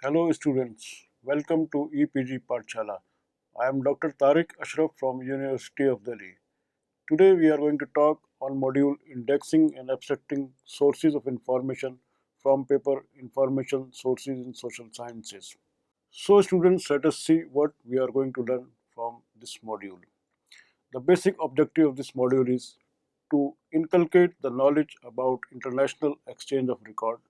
Hello students, welcome to EPG Pathshala. I am Dr. Tariq Ashraf from University of Delhi. Today we are going to talk on module Indexing and Abstracting Sources of Information from paper Information Sources in Social Sciences. So students, let us see what we are going to learn from this module. The basic objective of this module is to inculcate the knowledge about international exchange of record,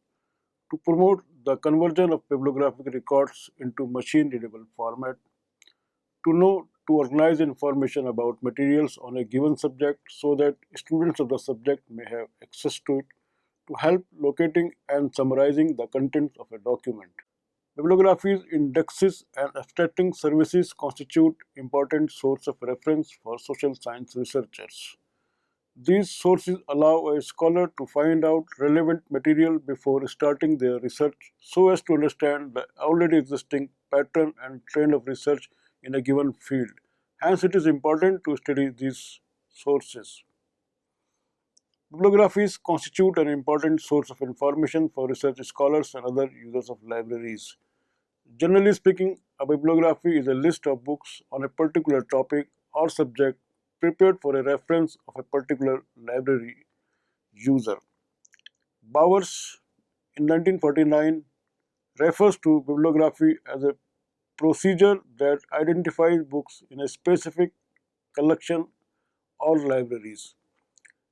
to promote the conversion of bibliographic records into machine-readable format, to know to organize information about materials on a given subject so that students of the subject may have access to it, to help locating and summarizing the contents of a document. Bibliographies, indexes, and abstracting services constitute important source of reference for social science researchers. These sources allow a scholar to find out relevant material before starting their research so as to understand the already existing pattern and trend of research in a given field. Hence, it is important to study these sources. Bibliographies constitute an important source of information for research scholars and other users of libraries. Generally speaking, a bibliography is a list of books on a particular topic or subject prepared for a reference of a particular library user. Bowers in 1949 refers to bibliography as a procedure that identifies books in a specific collection or libraries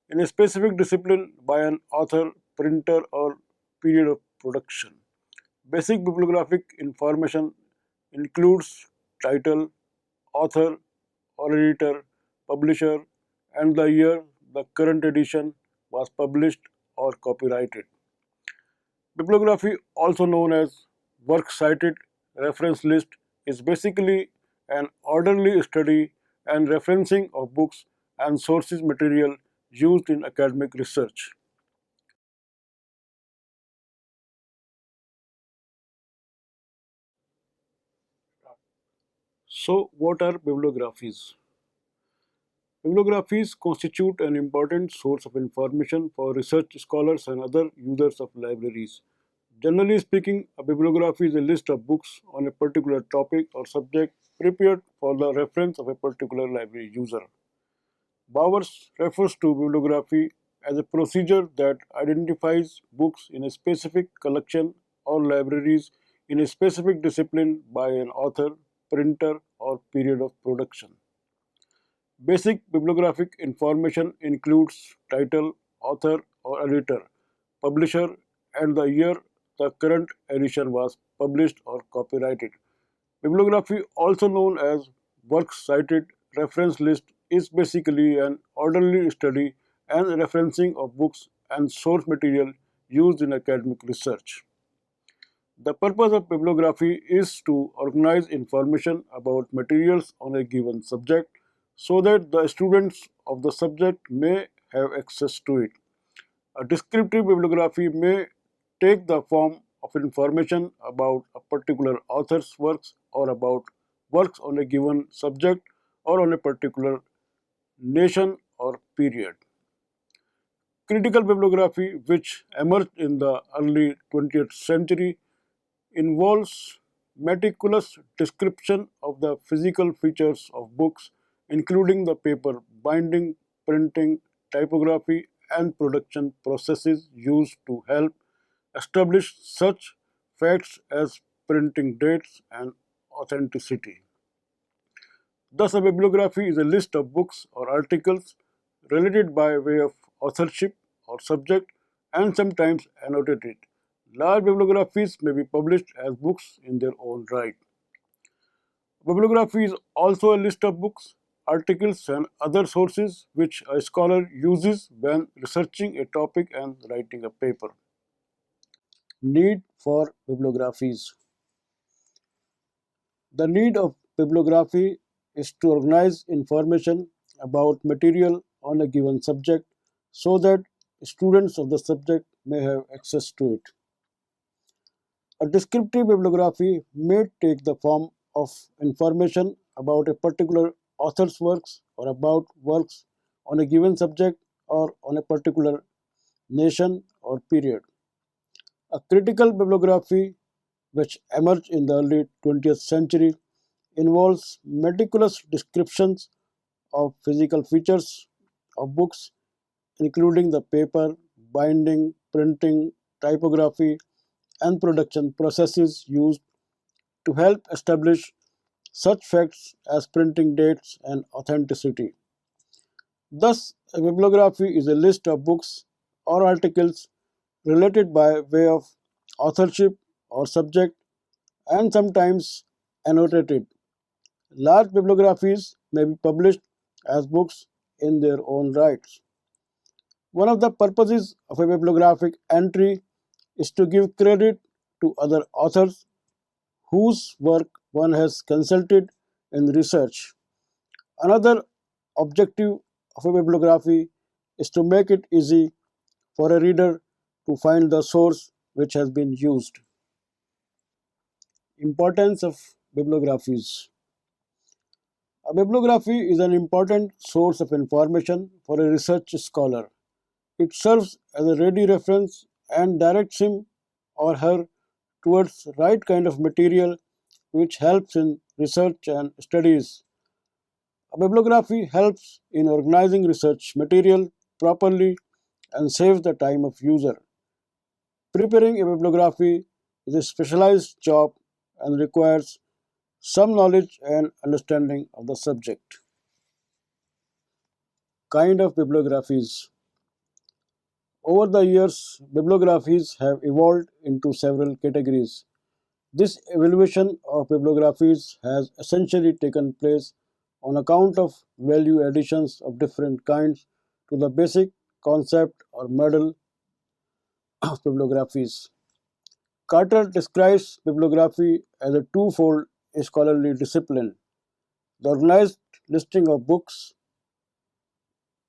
in a specific discipline by an author, printer, or period of production. Basic bibliographic information includes title, author or editor, publisher, and the year the current edition was published or copyrighted. Bibliography, also known as works cited reference list, is basically an orderly study and referencing of books and sources material used in academic research. So, what are bibliographies? Bibliographies constitute an important source of information for research scholars and other users of libraries. Generally speaking, a bibliography is a list of books on a particular topic or subject prepared for the reference of a particular library user. Bowers refers to bibliography as a procedure that identifies books in a specific collection or libraries in a specific discipline by an author, printer, or period of production. Basic bibliographic information includes title, author or editor, publisher, and the year the current edition was published or copyrighted. Bibliography, also known as works cited reference list, is basically an orderly study and referencing of books and source material used in academic research. The purpose of bibliography is to organize information about materials on a given subject so that the students of the subject may have access to it. A descriptive bibliography may take the form of information about a particular author's works or about works on a given subject or on a particular nation or period. Critical bibliography, which emerged in the early 20th century, involves meticulous description of the physical features of books, including the paper binding, printing, typography, and production processes used to help establish such facts as printing dates and authenticity. Thus, a bibliography is a list of books or articles related by way of authorship or subject and sometimes annotated. Large bibliographies may be published as books in their own right. Bibliography is also a list of books, articles, and other sources which a scholar uses when researching a topic and writing a paper. Need for bibliographies. The need of bibliography is to organize information about material on a given subject so that students of the subject may have access to it. A descriptive bibliography may take the form of information about a particular author's works or about works on a given subject or on a particular nation or period. A critical bibliography which emerged in the early 20th century, involves meticulous descriptions of physical features of books, including the paper, binding, printing, typography, and production processes used to help establish such facts as printing dates and authenticity. Thus, a bibliography is a list of books or articles related by way of authorship or subject and sometimes annotated. Large bibliographies may be published as books in their own rights. One of the purposes of a bibliographic entry is to give credit to other authors whose work one has consulted in research. Another objective of a bibliography is to make it easy for a reader to find the source which has been used. Importance of bibliographies. A bibliography is an important source of information for a research scholar. It serves as a ready reference and directs him or her towards right kind of material which helps in research and studies. A bibliography helps in organizing research material properly and saves the time of user. Preparing a bibliography is a specialized job and requires some knowledge and understanding of the subject. Kind of bibliographies. Over the years, bibliographies have evolved into several categories. This evaluation of bibliographies has essentially taken place on account of value additions of different kinds to the basic concept or model of bibliographies. Carter describes bibliography as a twofold scholarly discipline: the organized listing of books,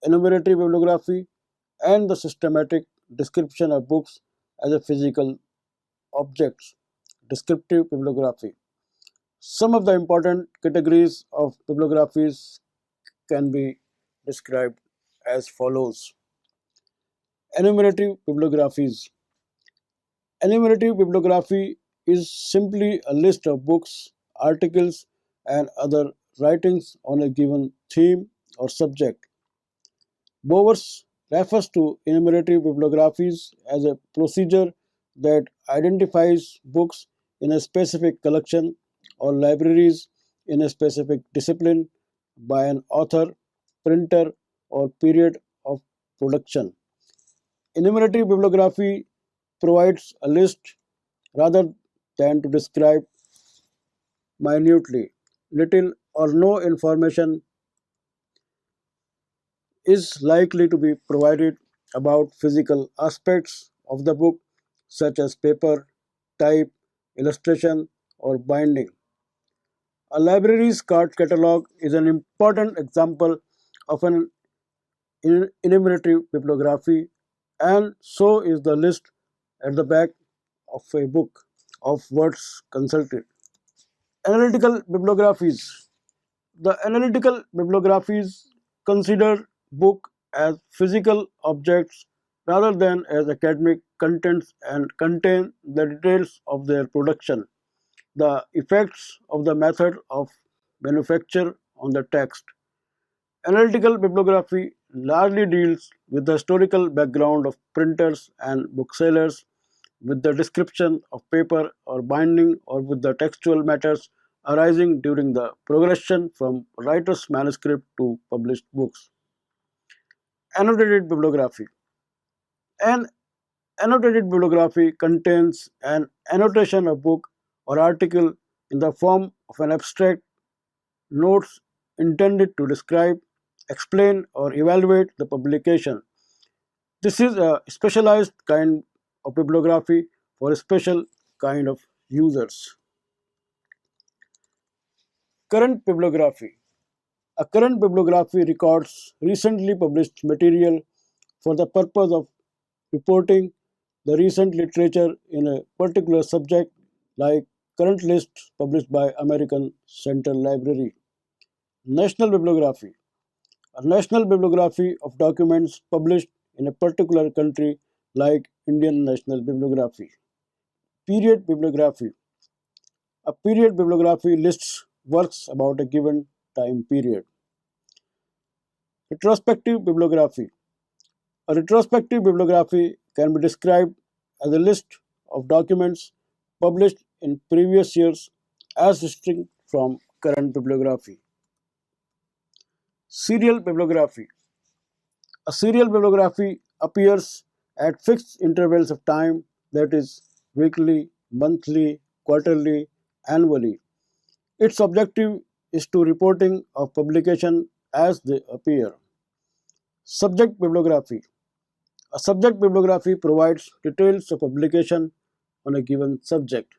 enumerative bibliography, and the systematic description of books as a physical objects, descriptive bibliography. Some of the important categories of bibliographies can be described as follows. Enumerative bibliographies. Enumerative bibliography is simply a list of books, articles, and other writings on a given theme or subject. Bowers refers to enumerative bibliographies as a procedure that identifies books in a specific collection or libraries in a specific discipline by an author, printer, or period of production. Enumerative bibliography provides a list rather than to describe minutely. Little or no information is likely to be provided about physical aspects of the book, such as paper, type, illustration, or binding. A library's card catalog is an important example of an enumerative bibliography, and so is the list at the back of a book of words consulted. Analytical bibliographies. The analytical bibliographies consider book as physical objects rather than as academic contents and contain the details of their production, the effects of the method of manufacture on the text. Analytical bibliography largely deals with the historical background of printers and booksellers, with the description of paper or binding, or with the textual matters arising during the progression from writer's manuscript to published books. Annotated bibliography. An annotated bibliography contains an annotation of book or article in the form of an abstract notes intended to describe, explain, or evaluate the publication. This is a specialized kind of bibliography for a special kind of users. Current bibliography. A current bibliography records recently published material for the purpose of reporting the recent literature in a particular subject, like current lists published by American Central Library. National bibliography. A national bibliography of documents published in a particular country, like Indian National Bibliography. Period bibliography. A period bibliography lists works about a given time period. Retrospective bibliography. A retrospective bibliography can be described as a list of documents published in previous years as distinct from current bibliography. Serial bibliography. A serial bibliography appears at fixed intervals of time, that is, weekly, monthly, quarterly, annually. Its objective is to reporting of publication as they appear. Subject bibliography. A subject bibliography provides details of publication on a given subject.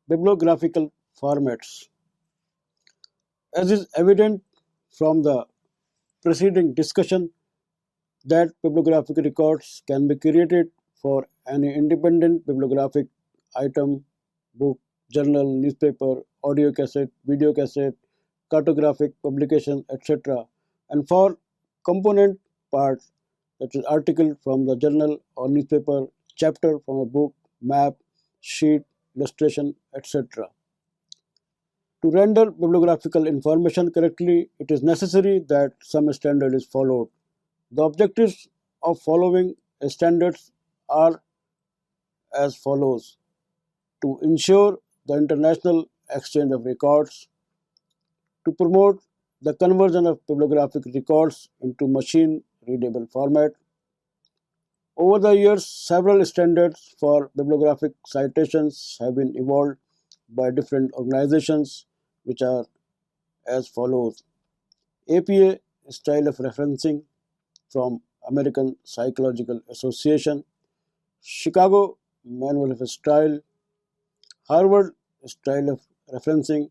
Bibliographical formats. As is evident from the preceding discussion, that bibliographic records can be created for any independent bibliographic item, book, journal, newspaper, audio cassette, video cassette, cartographic publication, etc., and for component parts such as article from the journal or newspaper, chapter from a book, map, sheet, illustration, etc. To render bibliographical information correctly, it is necessary that some standard is followed. The objectives of following standards are as follows: to ensure the international exchange of records, to promote the conversion of bibliographic records into machine readable format. Over the years, several standards for bibliographic citations have been evolved by different organizations, which are as follows: APA style of referencing from American Psychological Association, Chicago Manual of Style, Harvard Style of Referencing,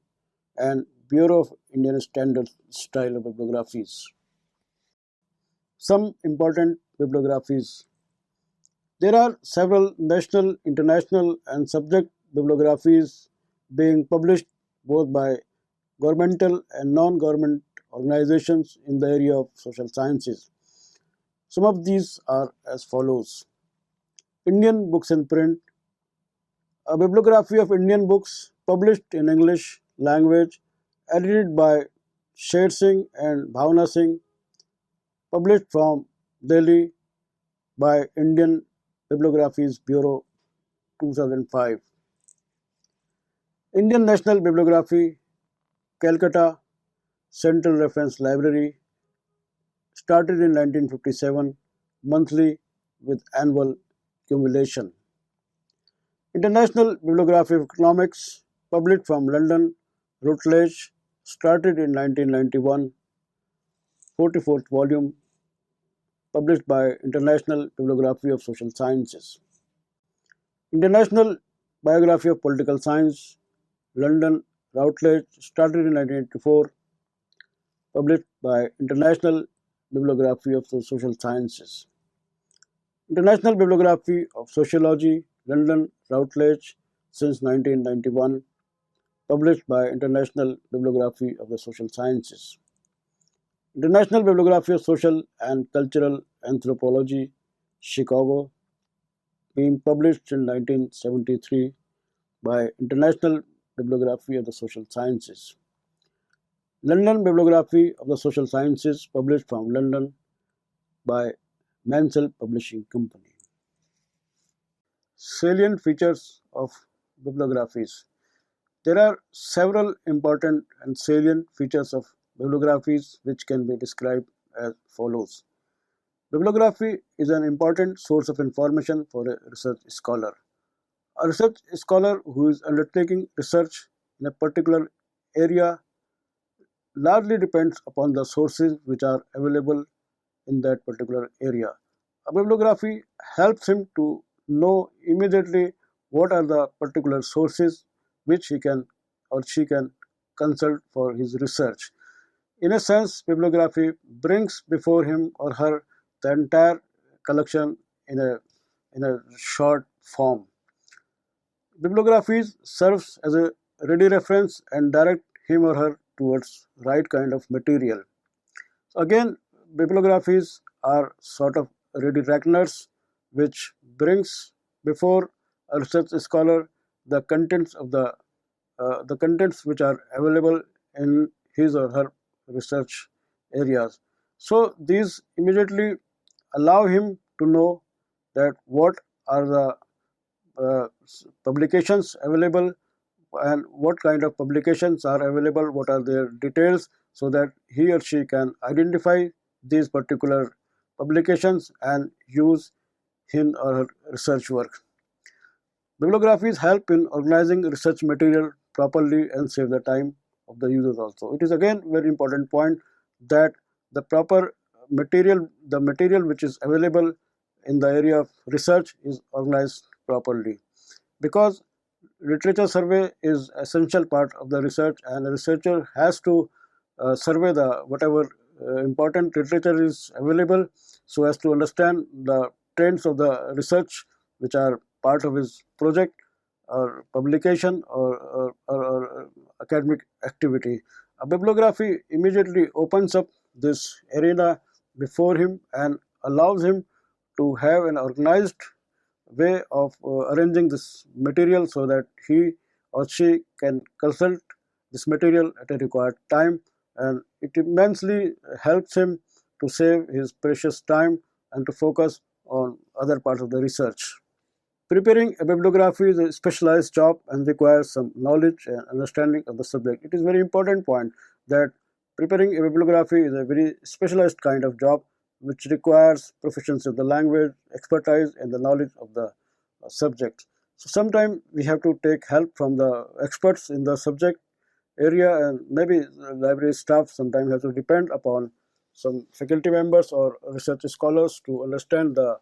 and Bureau of Indian Standards Style of Bibliographies. Some important bibliographies. There are several national, international, and subject bibliographies being published both by governmental and non-government organizations in the area of social sciences. Some of these are as follows: Indian books in print, a bibliography of Indian books published in English language, edited by Sher Singh and Bhavna Singh, published from Delhi by Indian Bibliographies Bureau 2005. Indian National Bibliography, Calcutta Central Reference Library, started in 1957, monthly with annual accumulation. International Bibliography of Economics, published from London, Routledge, started in 1991, 44th volume, published by International Bibliography of Social Sciences. International Biography of Political Science, London, Routledge, started in 1984, published by International Bibliography of the Social Sciences. International Bibliography of Sociology, London, Routledge, since 1991, published by International Bibliography of the Social Sciences. International Bibliography of Social and Cultural Anthropology, Chicago, being published in 1973 by International Bibliography of the Social Sciences. London Bibliography of the Social Sciences, published from London by Mansell Publishing Company. Salient features of bibliographies. There are several important and salient features of bibliographies which can be described as follows. Bibliography is an important source of information for a research scholar. A research scholar who is undertaking research in a particular area largely depends upon the sources which are available in that particular area. A bibliography helps him to know immediately what are the particular sources which he can or she can consult for his research. In a sense, bibliography brings before him or her the entire collection in a short form. Bibliographies serves as a ready reference and direct him or her towards right kind of material. Again, bibliographies are sort of ready reckoners which brings before a research scholar the contents of the contents which are available in his or her research areas. So these immediately allow him to know that what are the publications available and what kind of publications are available, what are their details, so that he or she can identify these particular publications and use his or her research work. Bibliographies help in organizing research material properly and save the time of the users also. It is again very important point that the proper the material which is available in the area of research is organized properly, because literature survey is essential part of the research, and a researcher has to survey the whatever important literature is available, so as to understand the trends of the research which are part of his project or publication or academic activity. A bibliography immediately opens up this arena before him and allows him to have an organized way of arranging this material, so that he or she can consult this material at a required time, and it immensely helps him to save his precious time and to focus on other parts of the research. Preparing a bibliography is a specialized job and requires some knowledge and understanding of the subject. It is a very important point that preparing a bibliography is a very specialized kind of job which requires proficiency of the language, expertise, and the knowledge of the subject. So sometimes we have to take help from the experts in the subject area, and maybe library staff sometimes have to depend upon some faculty members or research scholars to understand the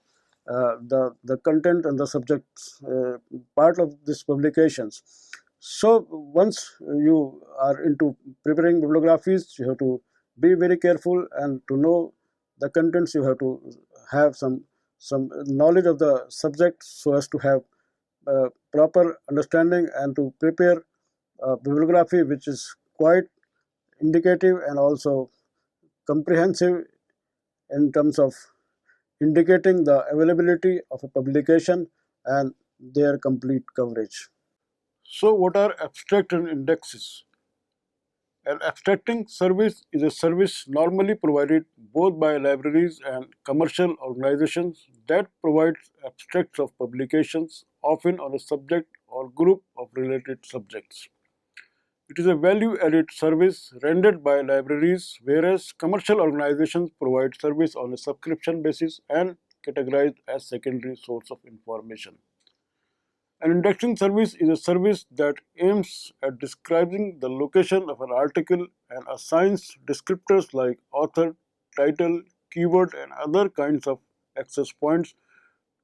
content and the subject part of these publications. So once you are into preparing bibliographies, you have to be very careful, and to know the contents you have to have some knowledge of the subject, so as to have proper understanding and to prepare a bibliography which is quite indicative and also comprehensive in terms of indicating the availability of a publication and their complete coverage. So what are abstract and indexes? An abstracting service is a service normally provided both by libraries and commercial organizations that provides abstracts of publications, often on a subject or group of related subjects. It is a value-added service rendered by libraries, whereas commercial organizations provide service on a subscription basis and categorized as secondary source of information. An indexing service is a service that aims at describing the location of an article and assigns descriptors like author, title, keyword, and other kinds of access points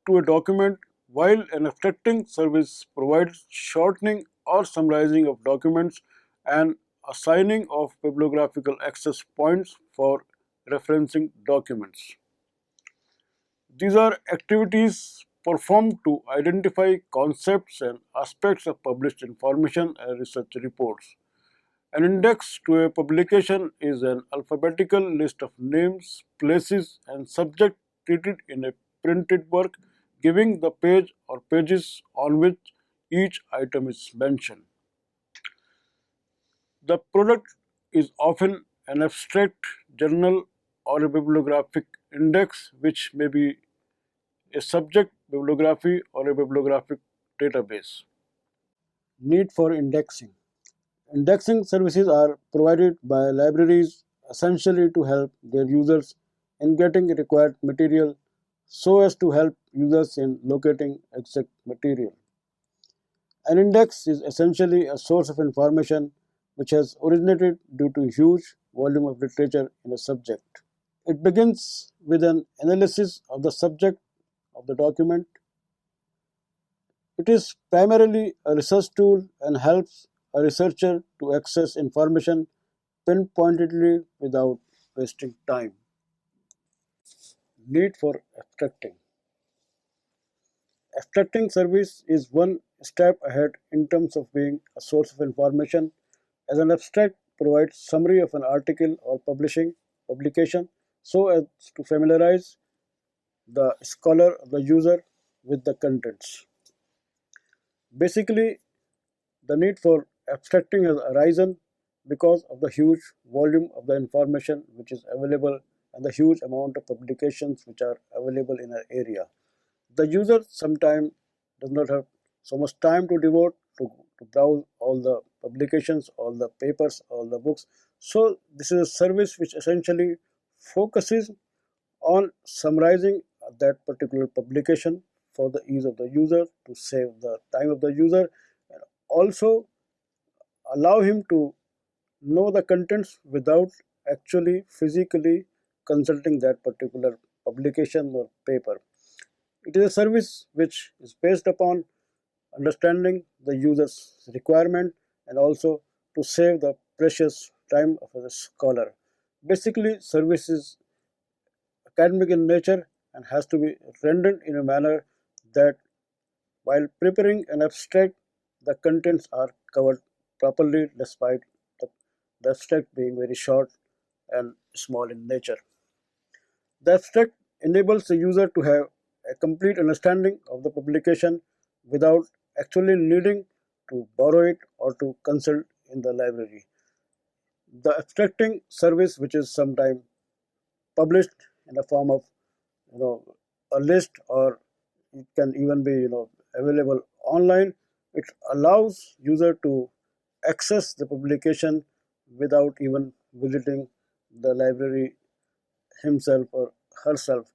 to a document, while an abstracting service provides shortening or summarizing of documents and assigning of bibliographical access points for referencing documents. These are activities performed to identify concepts and aspects of published information and research reports. An index to a publication is an alphabetical list of names, places, and subjects treated in a printed work, giving the page or pages on which each item is mentioned. The product is often an abstract journal or a bibliographic index, which may be a subject bibliography or a bibliographic database. Need for indexing. Indexing services are provided by libraries essentially to help their users in getting required material, so as to help users in locating exact material. An index is essentially a source of information which has originated due to huge volume of literature in a subject. It begins with an analysis of the subject of the document. It is primarily a research tool and helps a researcher to access information pinpointedly without wasting time. Need for abstracting. Abstracting service is one step ahead in terms of being a source of information, as an abstract provides summary of an article or publication, so as to familiarize the scholar or the user with the contents. Basically, The need for abstracting has arisen because of the huge volume of the information which is available and the huge amount of publications which are available in an area. The user sometimes does not have so much time to devote to browse all the publications, all the papers, all the books. So this is a service which essentially focuses on summarizing that particular publication for the ease of the user, to save the time of the user, and also allow him to know the contents without actually physically consulting that particular publication or paper. It is a service which is based upon understanding the user's requirement and also to save the precious time of a scholar. Basically, service is academic in nature and has to be rendered in a manner that while preparing an abstract, the contents are covered properly despite the, the abstract being very short and small in nature. The abstract enables the user to have a complete understanding of the publication without actually needing to borrow it or to consult in the library. The abstracting service, which is sometimes published in the form of you know a list, or it can even be available online, it allows user to access the publication without even visiting the library himself or herself.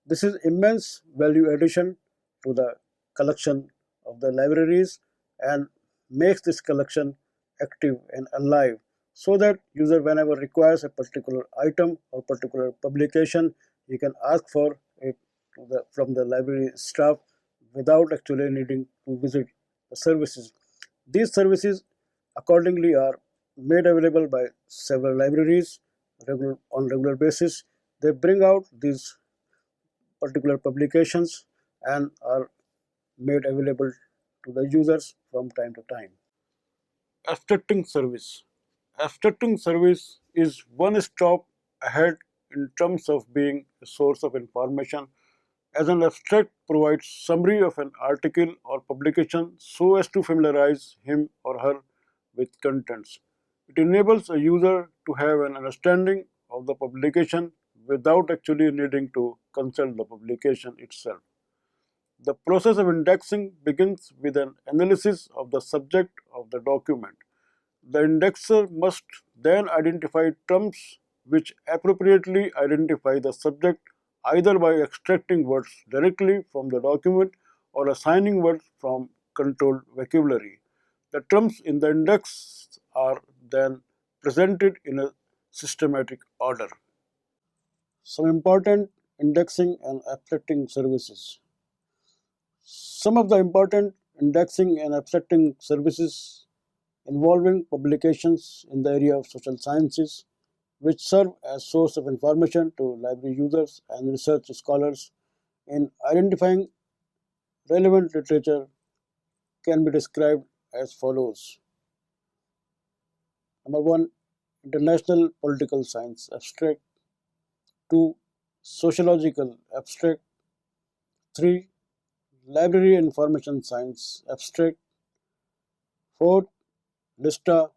This is immense value addition to the collection of the libraries and makes this collection active and alive, so that user whenever requires a particular item or particular publication, he can ask for it from the library staff without actually needing to visit the services. These services accordingly are made available by several libraries on regular basis. They bring out these particular publications and are made available to the users from time to time. Abstracting service. Abstracting service is one stop ahead in terms of being a source of information, as an abstract provides summary of an article or publication so as to familiarize him or her with contents. It enables a user to have an understanding of the publication without actually needing to consult the publication itself. The process of indexing begins with an analysis of the subject of the document. The indexer must then identify terms which appropriately identify the subject, either by extracting words directly from the document or assigning words from controlled vocabulary. The terms in the index are then presented in a systematic order. Some important indexing and abstracting services. Some of the important indexing and abstracting services involving publications in the area of social sciences, which serve as source of information to library users and research scholars in identifying relevant literature, can be described as follows. Number one, international political science abstract. Two, sociological abstract. Three, library information science abstract. Four, lista.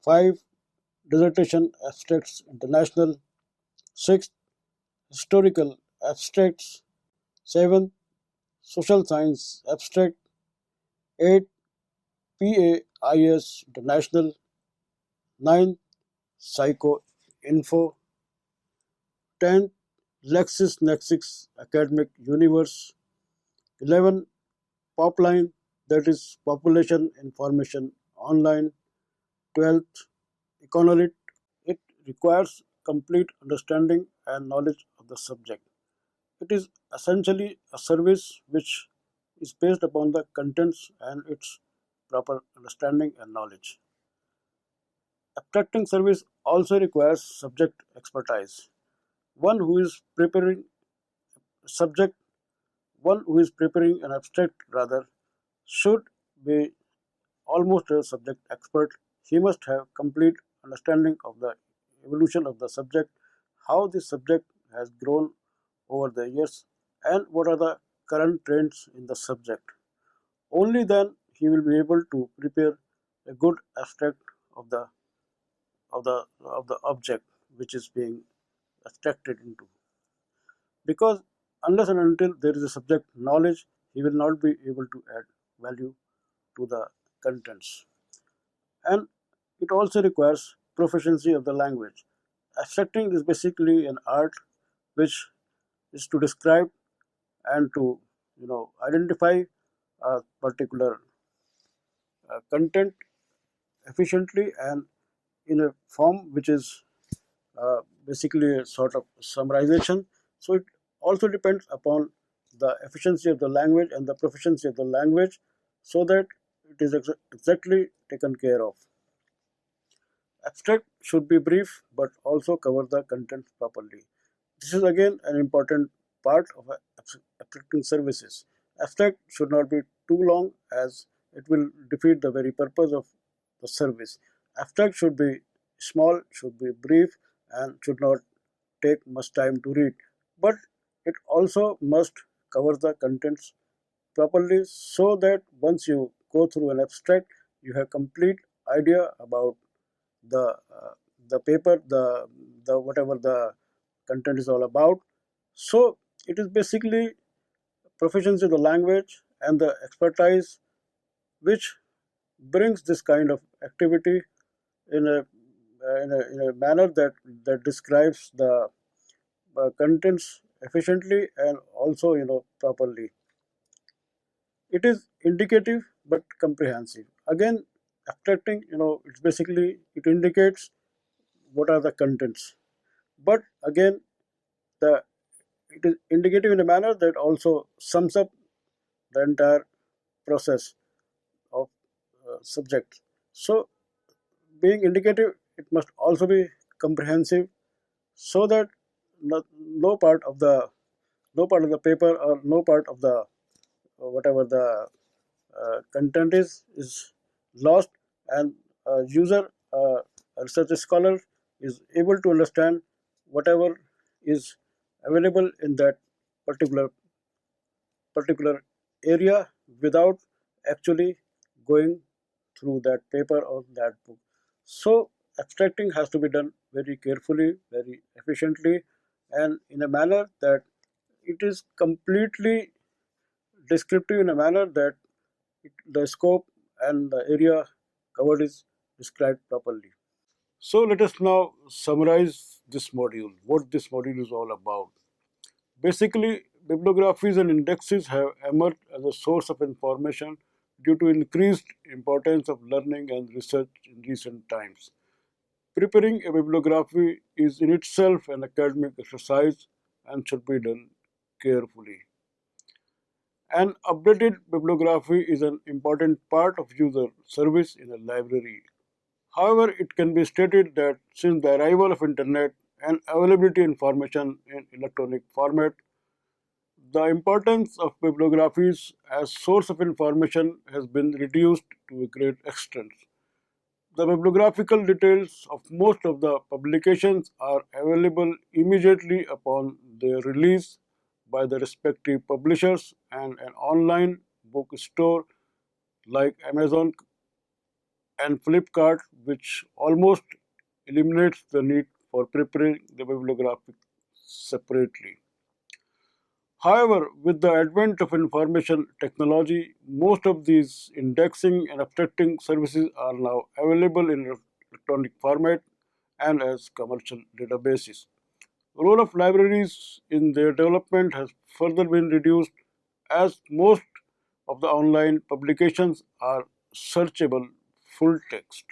Five, dissertation abstracts international. Six, historical abstracts. 7. Social science abstract. 8. PAIS international. 9. Psycho info. 10. LexisNexis academic universe. 11. Popline, that is population information online. 12th. Econolit, it requires complete understanding and knowledge of the subject. It is essentially a service which is based upon the contents and its proper understanding and knowledge. Abstracting service also requires subject expertise. One who is preparing subject, one who is preparing an abstract rather, should be almost a subject expert. He must have complete understanding of the evolution of the subject, how the subject has grown over the years, and what are the current trends in the subject. Only then he will be able to prepare a good abstract of the object which is being abstracted into. Because unless and until there is a subject knowledge, he will not be able to add value to the contents. And it also requires proficiency of the language. Abstracting is basically an art which is to describe and to identify a particular content efficiently and in a form which is basically a sort of summarization. So it also depends upon the efficiency of the language and the proficiency of the language so that it is exactly taken care of. Abstract should be brief but also cover the content properly. This is again an important part of abstracting services. Abstract should not be too long as it will defeat the very purpose of the service. Abstract should be small, should be brief, and should not take much time to read. But it also must cover the contents properly so that once you go through an abstract, you have complete idea about the the paper, the whatever the content is all about. So it is basically proficiency of the language and the expertise which brings this kind of activity in a manner that describes the contents efficiently and also properly. It is indicative but comprehensive. Again, abstracting, it's basically it indicates what are the contents, but again the it is indicative in a manner that also sums up the entire process of subject. So being indicative, it must also be comprehensive so that no part of the paper or no part of the whatever the content is lost, and a user, a research scholar is able to understand whatever is available in that particular area without actually going through that paper or that book. So abstracting has to be done very carefully, very efficiently, and in a manner that it is completely descriptive, in a manner that the scope and the area covered is described properly. So let us now summarize this module, what this module is all about. Basically, bibliographies and indexes have emerged as a source of information due to increased importance of learning and research in recent times. Preparing a bibliography is in itself an academic exercise and should be done carefully. An updated bibliography is an important part of user service in a library. However, it can be stated that since the arrival of internet and availability information in electronic format, the importance of bibliographies as source of information has been reduced to a great extent. The bibliographical details of most of the publications are available immediately upon their release by the respective publishers, and an online bookstore like Amazon and Flipkart, which almost eliminates the need for preparing the bibliography separately. However, with the advent of information technology, most of these indexing and abstracting services are now available in electronic format and as commercial databases. The role of libraries in their development has further been reduced as most of the online publications are searchable full text.